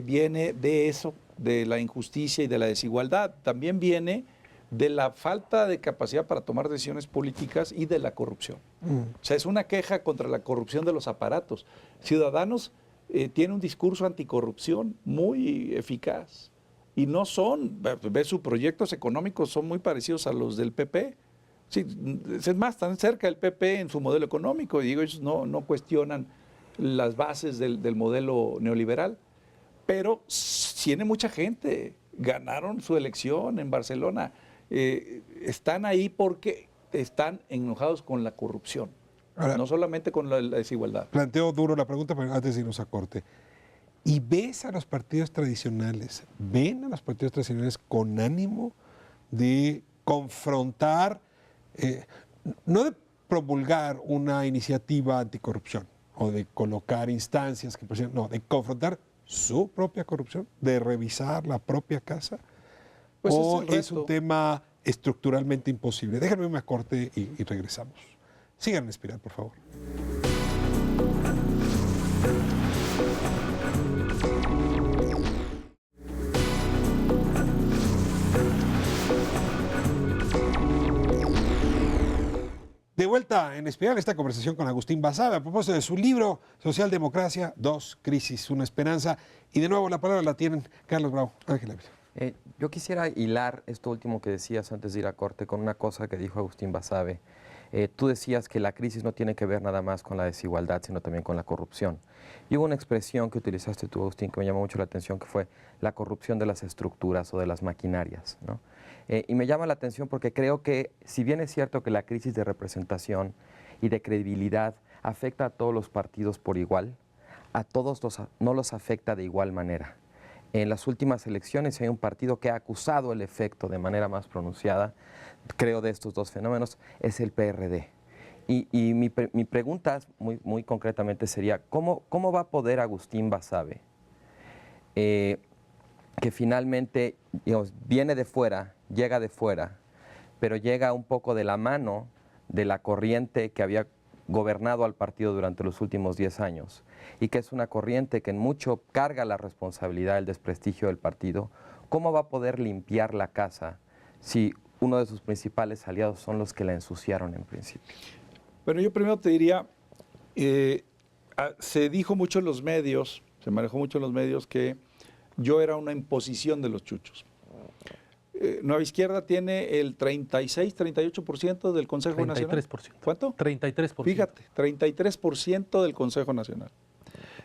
viene de eso, de la injusticia y de la desigualdad. También viene de la falta de capacidad para tomar decisiones políticas y de la corrupción. O sea, es una queja contra la corrupción de los aparatos. Ciudadanos tiene un discurso anticorrupción muy eficaz y no son, ves sus proyectos económicos son muy parecidos a los del PP. Sí, es más, están cerca del PP en su modelo económico, y digo, ellos no cuestionan las bases del modelo neoliberal, pero tiene mucha gente, ganaron su elección en Barcelona. Están ahí porque están enojados con la corrupción, no solamente con la desigualdad. Planteo duro la pregunta, pero antes de irnos a corte. ¿Y ves a los partidos tradicionales, ven a los partidos tradicionales con ánimo de confrontar, no de promulgar una iniciativa anticorrupción o de colocar instancias que presionen, no, de confrontar su propia corrupción, de revisar la propia casa? Pues ¿o es un tema estructuralmente imposible? Déjenme irme a corte y regresamos. Sigan en Espiral, por favor. De vuelta en Espiral, esta conversación con Agustín Basabe a propósito de su libro Socialdemocracia, 2 crisis, una esperanza. Y de nuevo la palabra la tienen Carlos Bravo, Ángel Ávila. Yo quisiera hilar esto último que decías antes de ir a corte con una cosa que dijo Agustín Basabe. Tú decías que la crisis no tiene que ver nada más con la desigualdad, sino también con la corrupción. Y hubo una expresión que utilizaste tú, Agustín, que me llamó mucho la atención, que fue la corrupción de las estructuras o de las maquinarias, ¿no? Y me llama la atención porque creo que, si bien es cierto que la crisis de representación y de credibilidad afecta a todos los partidos por igual, a todos no los afecta de igual manera. En las últimas elecciones hay un partido que ha acusado el efecto de manera más pronunciada, creo, de estos dos fenómenos, es el PRD. Y mi pregunta muy concretamente sería, ¿cómo va a poder Agustín Basabe, que finalmente, digamos, viene de fuera, llega de fuera, pero llega un poco de la mano de la corriente que había gobernado al partido durante los últimos 10 años y que es una corriente que en mucho carga la responsabilidad del desprestigio del partido? ¿Cómo va a poder limpiar la casa si uno de sus principales aliados son los que la ensuciaron en principio? Bueno, yo primero te diría, se dijo mucho en los medios, se manejó mucho en los medios que yo era una imposición de los chuchos. Nueva Izquierda tiene el 38% del Consejo 33%. Nacional. ¿Cuánto? 33%. Fíjate, 33% del Consejo Nacional.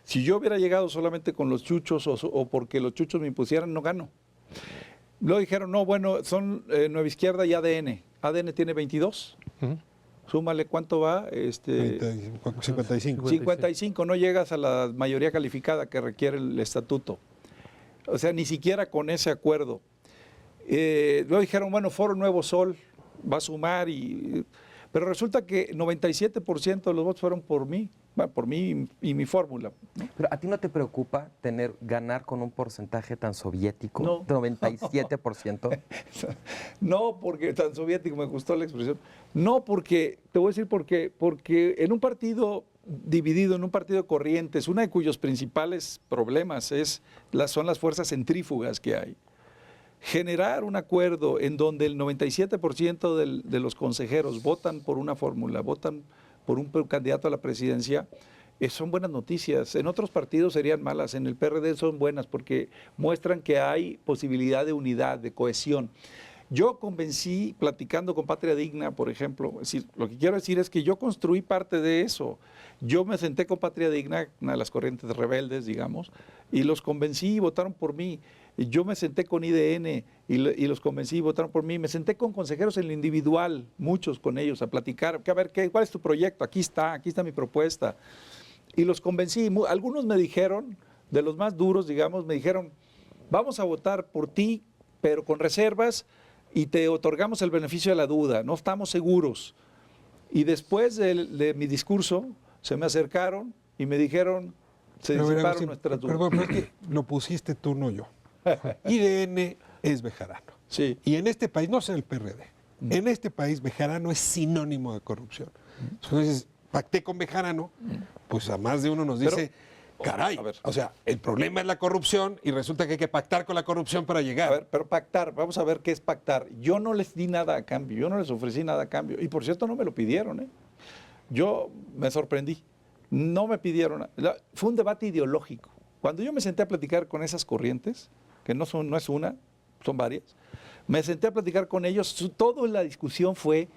Si yo hubiera llegado solamente con los chuchos o porque los chuchos me impusieran, no gano. Luego dijeron, no, bueno, son Nueva Izquierda y ADN. ADN tiene 22. Súmale, ¿cuánto va? 55. 55, no llegas a la mayoría calificada que requiere el estatuto. O sea, ni siquiera con ese acuerdo. Luego dijeron, bueno, Foro Nuevo Sol va a sumar, pero resulta que 97% de los votos fueron por mí y mi fórmula, ¿no? Pero ¿a ti no te preocupa ganar con un porcentaje tan soviético? No. 97%. No, porque tan soviético, me gustó la expresión. No, porque, te voy a decir por qué. Porque en un partido dividido, en un partido de corrientes, una de cuyos principales problemas son las fuerzas centrífugas que hay. Generar un acuerdo en donde el 97% de los consejeros votan por una fórmula, votan por un candidato a la presidencia, son buenas noticias. En otros partidos serían malas, en el PRD son buenas porque muestran que hay posibilidad de unidad, de cohesión. Yo convencí, platicando con Patria Digna, por ejemplo, es decir, lo que quiero decir es que yo construí parte de eso. Yo me senté con Patria Digna, una de las corrientes rebeldes, digamos, y los convencí y votaron por mí. Y yo me senté con IDN y los convencí y votaron por mí. Me senté con consejeros en lo individual, muchos con ellos, a platicar, a ver, ¿cuál es tu proyecto? Aquí está mi propuesta. Y los convencí. Algunos me dijeron, de los más duros, digamos, me dijeron, vamos a votar por ti, pero con reservas, y te otorgamos el beneficio de la duda, no estamos seguros. Y después de mi discurso, se me acercaron y me dijeron, se disiparon nuestras dudas. Perdón, pero es que lo pusiste tú, no yo. IDN es Bejarano. Sí. Y en este país, no es en el PRD, en este país Bejarano es sinónimo de corrupción. Entonces, pacté con Bejarano, pues a más de uno nos dice, caray, a ver. o sea, el problema es la corrupción y resulta que hay que pactar con la corrupción para llegar. A ver, pero pactar, vamos a ver qué es pactar. Yo no les di nada a cambio, yo no les ofrecí nada a cambio. Y por cierto, no me lo pidieron, ¿eh? Yo me sorprendí. No me pidieron. Fue un debate ideológico. Cuando yo me senté a platicar con esas corrientes, que no es una, son varias, me senté a platicar con ellos, toda la discusión fue,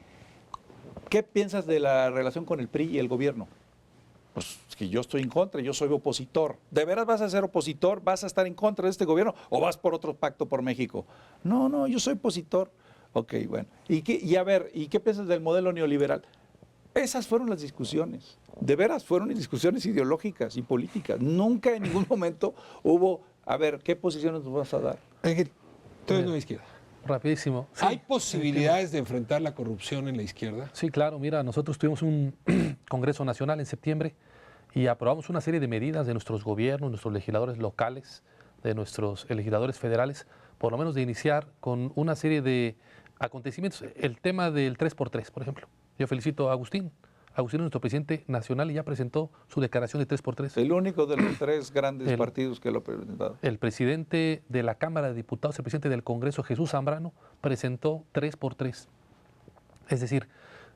¿qué piensas de la relación con el PRI y el gobierno? Pues es que yo estoy en contra, yo soy opositor. ¿De veras vas a ser opositor? ¿Vas a estar en contra de este gobierno o vas por otro pacto por México? No, yo soy opositor. Ok, bueno. ¿Y qué piensas del modelo neoliberal? Esas fueron las discusiones. De veras, fueron discusiones ideológicas y políticas. Nunca en ningún momento hubo, a ver, ¿qué posiciones nos vas a dar? Ángel, tú eres de izquierda. Rapidísimo. Sí, ¿Hay posibilidades de enfrentar la corrupción en la izquierda? Sí, claro. Mira, nosotros tuvimos un Congreso Nacional en septiembre y aprobamos una serie de medidas de nuestros gobiernos, nuestros legisladores locales, de nuestros legisladores federales, por lo menos de iniciar con una serie de acontecimientos. El tema del 3x3, por ejemplo. Yo felicito a Agustín. Agustín es nuestro presidente nacional y ya presentó su declaración de 3x3. El único de los tres grandes partidos que lo ha presentado. El presidente de la Cámara de Diputados, el presidente del Congreso, Jesús Zambrano, presentó 3x3. Es decir,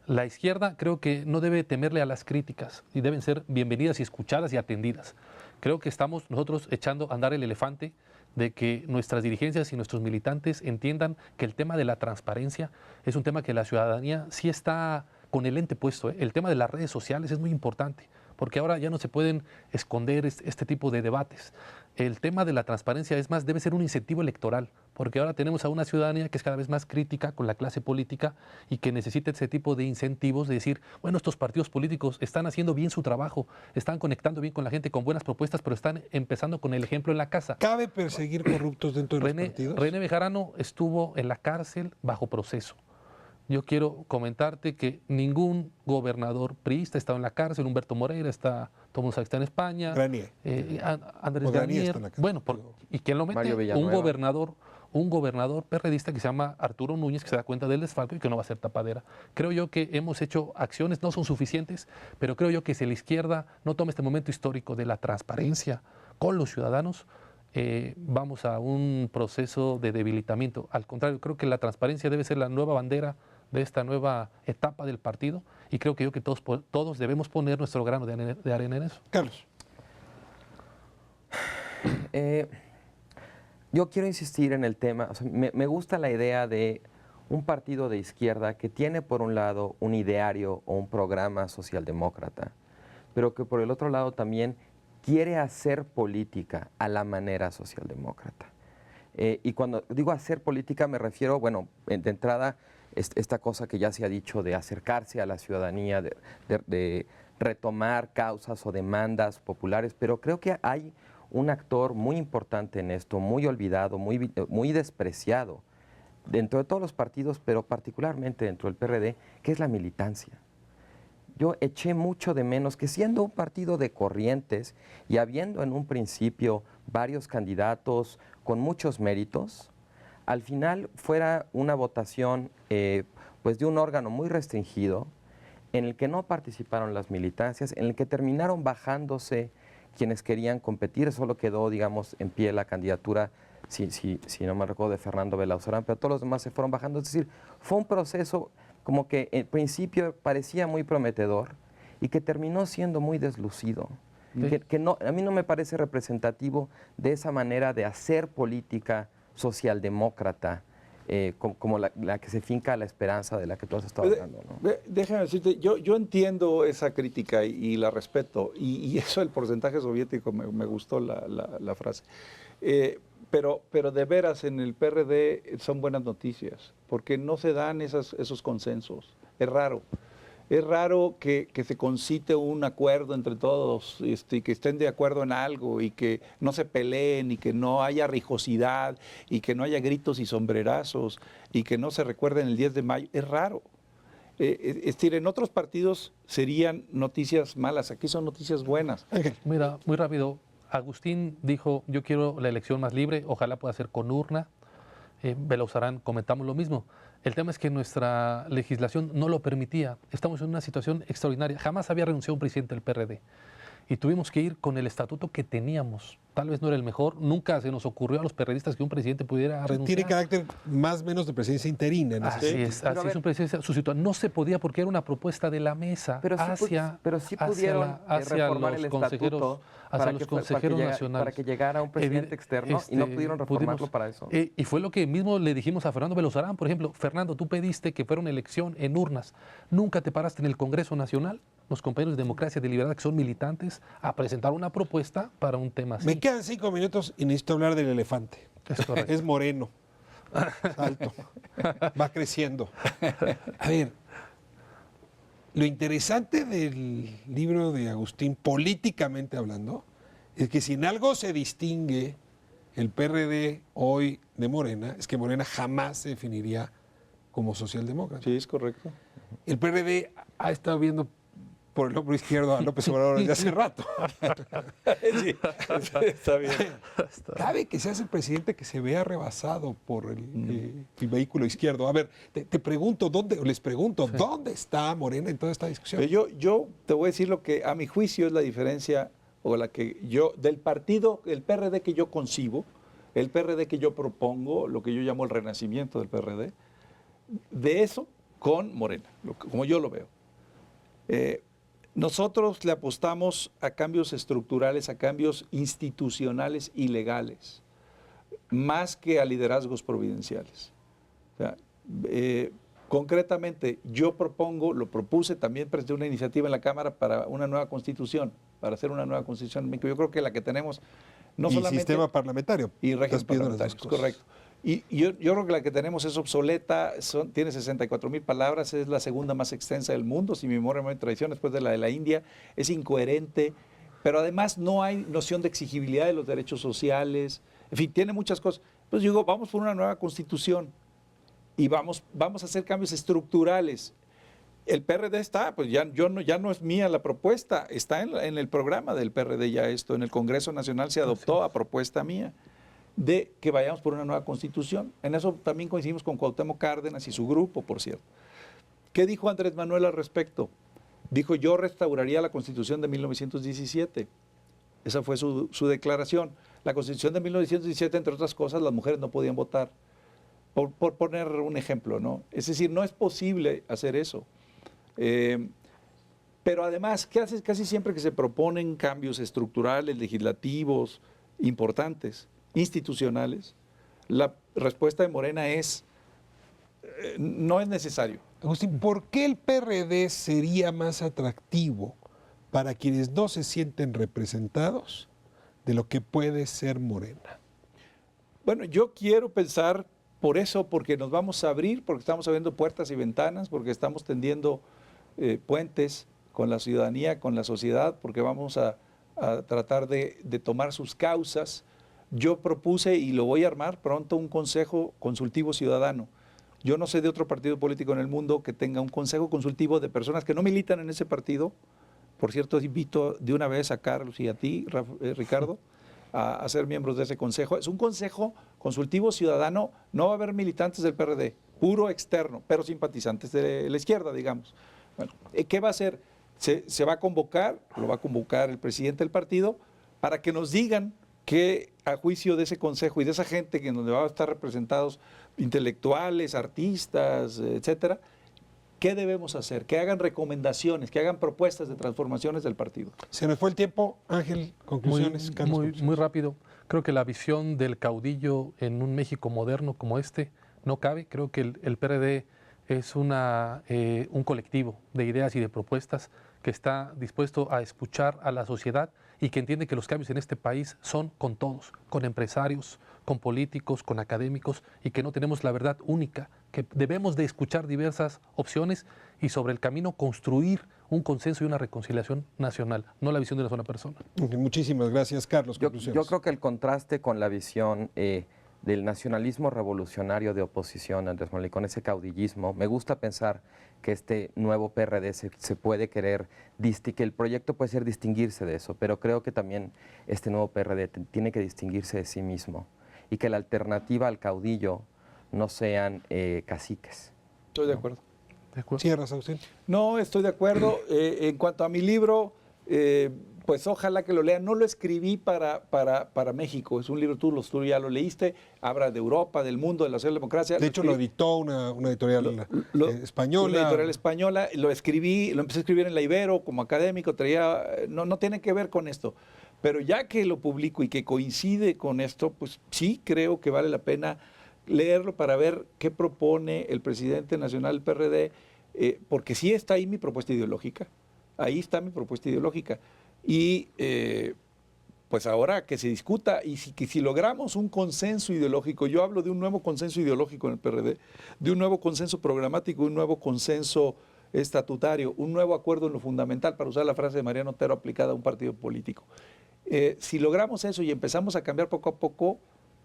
la izquierda creo que no debe temerle a las críticas y deben ser bienvenidas y escuchadas y atendidas. Creo que estamos nosotros echando a andar el elefante de que nuestras dirigencias y nuestros militantes entiendan que el tema de la transparencia es un tema que la ciudadanía sí está con el ente puesto. El tema de las redes sociales es muy importante, porque ahora ya no se pueden esconder este tipo de debates. El tema de la transparencia, es más, debe ser un incentivo electoral, porque ahora tenemos a una ciudadanía que es cada vez más crítica con la clase política y que necesita ese tipo de incentivos de decir, bueno, estos partidos políticos están haciendo bien su trabajo, están conectando bien con la gente con buenas propuestas, pero están empezando con el ejemplo en la casa. ¿Cabe perseguir corruptos dentro de los partidos? René Bejarano estuvo en la cárcel bajo proceso. Yo quiero comentarte que ningún gobernador priista está en la cárcel. Humberto Moreira está, todo el mundo sabe que está en España. Granier. Andrés Granier. Bueno, ¿y quién lo mete? Un gobernador perredista que se llama Arturo Núñez, que se da cuenta del desfalco y que no va a ser tapadera. Creo yo que hemos hecho acciones, no son suficientes, pero creo yo que si la izquierda no toma este momento histórico de la transparencia con los ciudadanos, vamos a un proceso de debilitamiento. Al contrario, creo que la transparencia debe ser la nueva bandera de esta nueva etapa del partido y creo que todos debemos poner nuestro grano de arena en eso. Carlos. Yo quiero insistir en el tema, o sea, me gusta la idea de un partido de izquierda que tiene por un lado un ideario o un programa socialdemócrata, pero que por el otro lado también quiere hacer política a la manera socialdemócrata. Y cuando digo hacer política me refiero, bueno, de entrada, esta cosa que ya se ha dicho de acercarse a la ciudadanía, de retomar causas o demandas populares, pero creo que hay un actor muy importante en esto, muy olvidado, muy despreciado dentro de todos los partidos, pero particularmente dentro del PRD, que es la militancia. Yo eché mucho de menos que siendo un partido de corrientes y habiendo en un principio varios candidatos con muchos méritos, al final fuera una votación pues de un órgano muy restringido en el que no participaron las militancias, en el que terminaron bajándose quienes querían competir, solo quedó, digamos, en pie la candidatura, si no me recuerdo, de Fernando Belauzarán, pero todos los demás se fueron bajando. Es decir, fue un proceso como que en principio parecía muy prometedor y que terminó siendo muy deslucido. Sí. Que no, a mí no me parece representativo de esa manera de hacer política socialdemócrata, como la que se finca a la esperanza de la que tú has estado hablando, ¿no? Déjame decirte, yo entiendo esa crítica y la respeto, y eso del porcentaje soviético me gustó la frase. Pero de veras en el PRD son buenas noticias, porque no se dan esos consensos. Es raro. Es raro que se concite un acuerdo entre todos, y que estén de acuerdo en algo, y que no se peleen, y que no haya rijosidad, y que no haya gritos y sombrerazos, y que no se recuerden el 10 de mayo. Es raro. Es decir, en otros partidos serían noticias malas, aquí son noticias buenas. Mira, muy rápido. Agustín dijo, yo quiero la elección más libre, ojalá pueda ser con urna. Belauzarán, comentamos lo mismo. El tema es que nuestra legislación no lo permitía. Estamos en una situación extraordinaria. Jamás había renunciado un presidente del PRD. Y tuvimos que ir con el estatuto que teníamos. Tal vez no era el mejor. Nunca se nos ocurrió a los perredistas que un presidente pudiera renunciar. Tiene carácter más o menos de presidencia interina. En ese Así sentido. es, así es un presidente sustituto. No se podía porque era una propuesta de la mesa Pero sí pudieron reformar el estatuto hacia los consejeros nacionales. para que llegara un presidente externo y no pudieron reformarlo para eso. Y fue lo que mismo le dijimos a Fernando Belauzarán, por ejemplo. Fernando, tú pediste que fuera una elección en urnas. Nunca te paraste en el Congreso Nacional, los compañeros de Democracia de Libertad, que son militantes, a presentar una propuesta para un tema así. Me quedan 5 minutos y necesito hablar del elefante. Es correcto. Es moreno, es alto, va creciendo. A ver, lo interesante del libro de Agustín, políticamente hablando, es que si en algo se distingue el PRD hoy de Morena, es que Morena jamás se definiría como socialdemócrata. Sí, es correcto. El PRD ha estado viendo por el hombro izquierdo a López Obrador desde hace rato. Sí, está bien. Cabe que seas el presidente que se vea rebasado por el vehículo izquierdo. A ver, te pregunto, les pregunto, ¿dónde está Morena en toda esta discusión? Yo te voy a decir lo que a mi juicio es la diferencia, o la que yo, del partido, el PRD que yo concibo, el PRD que yo propongo, lo que yo llamo el renacimiento del PRD, de eso con Morena, como yo lo veo. Nosotros le apostamos a cambios estructurales, a cambios institucionales y legales, más que a liderazgos providenciales. O sea, concretamente, yo lo propuse, también presenté una iniciativa en la Cámara para una nueva constitución, para hacer una nueva constitución en México. Yo creo que la que tenemos, no y solamente... sistema parlamentario. Y régimen Estás pidiendo las parlamentario, dos cosas. correcto. Y yo creo que la que tenemos es obsoleta, tiene 64,000 palabras, es la segunda más extensa del mundo, si mi memoria no me traición, después de la India, es incoherente, pero además no hay noción de exigibilidad de los derechos sociales, en fin, tiene muchas cosas. Pues digo, vamos por una nueva constitución y vamos a hacer cambios estructurales. El PRD está, pues ya no es mía la propuesta, está en el programa del PRD ya esto, en el Congreso Nacional se adoptó a propuesta mía, de que vayamos por una nueva constitución. En eso también coincidimos con Cuauhtémoc Cárdenas y su grupo, por cierto. ¿Qué dijo Andrés Manuel al respecto? Dijo, yo restauraría la Constitución de 1917. Esa fue su declaración. La Constitución de 1917, entre otras cosas, las mujeres no podían votar. Por poner un ejemplo, ¿no? Es decir, no es posible hacer eso. Pero además, ¿qué haces? Casi siempre que se proponen cambios estructurales, legislativos, importantes, institucionales, la respuesta de Morena es, no es necesario. Agustín, ¿por qué el PRD sería más atractivo para quienes no se sienten representados de lo que puede ser Morena? Bueno, yo quiero pensar por eso, porque nos vamos a abrir, porque estamos abriendo puertas y ventanas, porque estamos tendiendo puentes con la ciudadanía, con la sociedad, porque vamos a tratar de tomar sus causas. Yo propuse, y lo voy a armar pronto, un consejo consultivo ciudadano. Yo no sé de otro partido político en el mundo que tenga un consejo consultivo de personas que no militan en ese partido. Por cierto, invito de una vez a Carlos y a ti, Ricardo, a ser miembros de ese consejo. Es un consejo consultivo ciudadano, no va a haber militantes del PRD, puro externo, pero simpatizantes de la izquierda, digamos. Bueno, ¿qué va a hacer? Se va a convocar, lo va a convocar el presidente del partido, para que nos digan que a juicio de ese consejo y de esa gente que donde van a estar representados intelectuales, artistas, etcétera, qué debemos hacer, que hagan recomendaciones, que hagan propuestas de transformaciones del partido. Se nos fue el tiempo, Ángel, conclusiones, Carlos. Muy rápido. Creo que la visión del caudillo en un México moderno como este no cabe. Creo que el PRD es un colectivo de ideas y de propuestas que está dispuesto a escuchar a la sociedad y que entiende que los cambios en este país son con todos, con empresarios, con políticos, con académicos, y que no tenemos la verdad única, que debemos de escuchar diversas opciones y sobre el camino construir un consenso y una reconciliación nacional, no la visión de una sola persona. Muchísimas gracias, Carlos. Yo creo que el contraste con la visión del nacionalismo revolucionario de oposición, Andrés Manuel, con ese caudillismo, me gusta pensar que este nuevo PRD se puede querer, que el proyecto puede ser distinguirse de eso, pero creo que también este nuevo PRD tiene que distinguirse de sí mismo y que la alternativa al caudillo no sean caciques. Estoy de acuerdo. ¿Cierras, Agustín? No, estoy de acuerdo. En cuanto a mi libro, pues ojalá que lo lean. No lo escribí para México, es un libro, tú ya lo leíste, habla de Europa, del mundo, de la socialdemocracia. De hecho, lo editó una editorial española. Una editorial española, lo empecé a escribir en la Ibero como académico, no tiene que ver con esto. Pero ya que lo publico y que coincide con esto, pues sí creo que vale la pena leerlo para ver qué propone el presidente nacional del PRD, porque sí está ahí mi propuesta ideológica. Ahí está mi propuesta ideológica. Y pues ahora que se discuta y si logramos un consenso ideológico, yo hablo de un nuevo consenso ideológico en el PRD, de un nuevo consenso programático, un nuevo consenso estatutario, un nuevo acuerdo en lo fundamental, para usar la frase de Mariano Otero aplicada a un partido político. Si logramos eso y empezamos a cambiar poco a poco,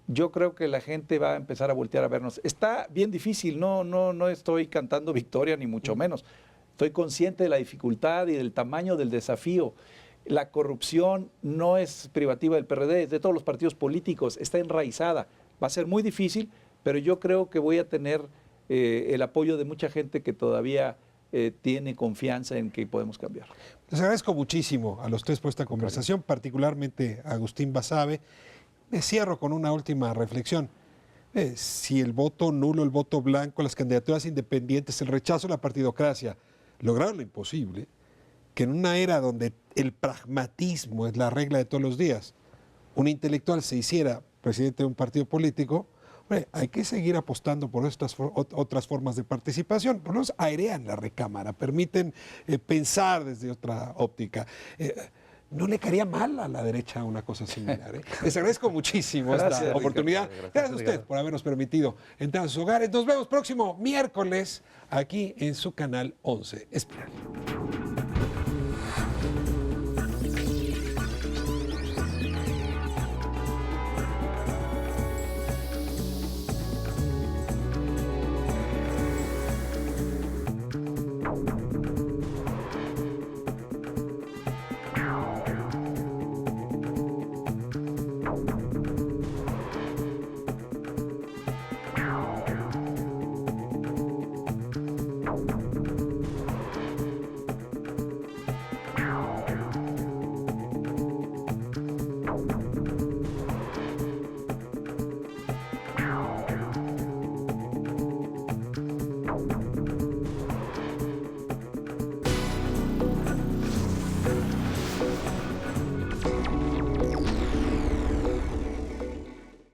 yo creo que la gente va a empezar a voltear a vernos. Está bien difícil, no estoy cantando victoria ni mucho menos. Estoy consciente de la dificultad y del tamaño del desafío. La corrupción no es privativa del PRD, es de todos los partidos políticos, está enraizada. Va a ser muy difícil, pero yo creo que voy a tener el apoyo de mucha gente que todavía tiene confianza en que podemos cambiar. Les agradezco muchísimo a los tres por esta conversación, particularmente a Agustín Basabe. Me cierro con una última reflexión. Si el voto nulo, el voto blanco, las candidaturas independientes, el rechazo a la partidocracia lograron lo imposible, que en una era donde el pragmatismo es la regla de todos los días, un intelectual se hiciera presidente de un partido político, hay que seguir apostando por estas otras formas de participación. Por lo menos airean la recámara, permiten pensar desde otra óptica. No le caería mal a la derecha una cosa similar. Les agradezco muchísimo esta oportunidad. Gracias a usted por habernos permitido entrar a sus hogares. Nos vemos próximo miércoles aquí en su canal 11 Espiral.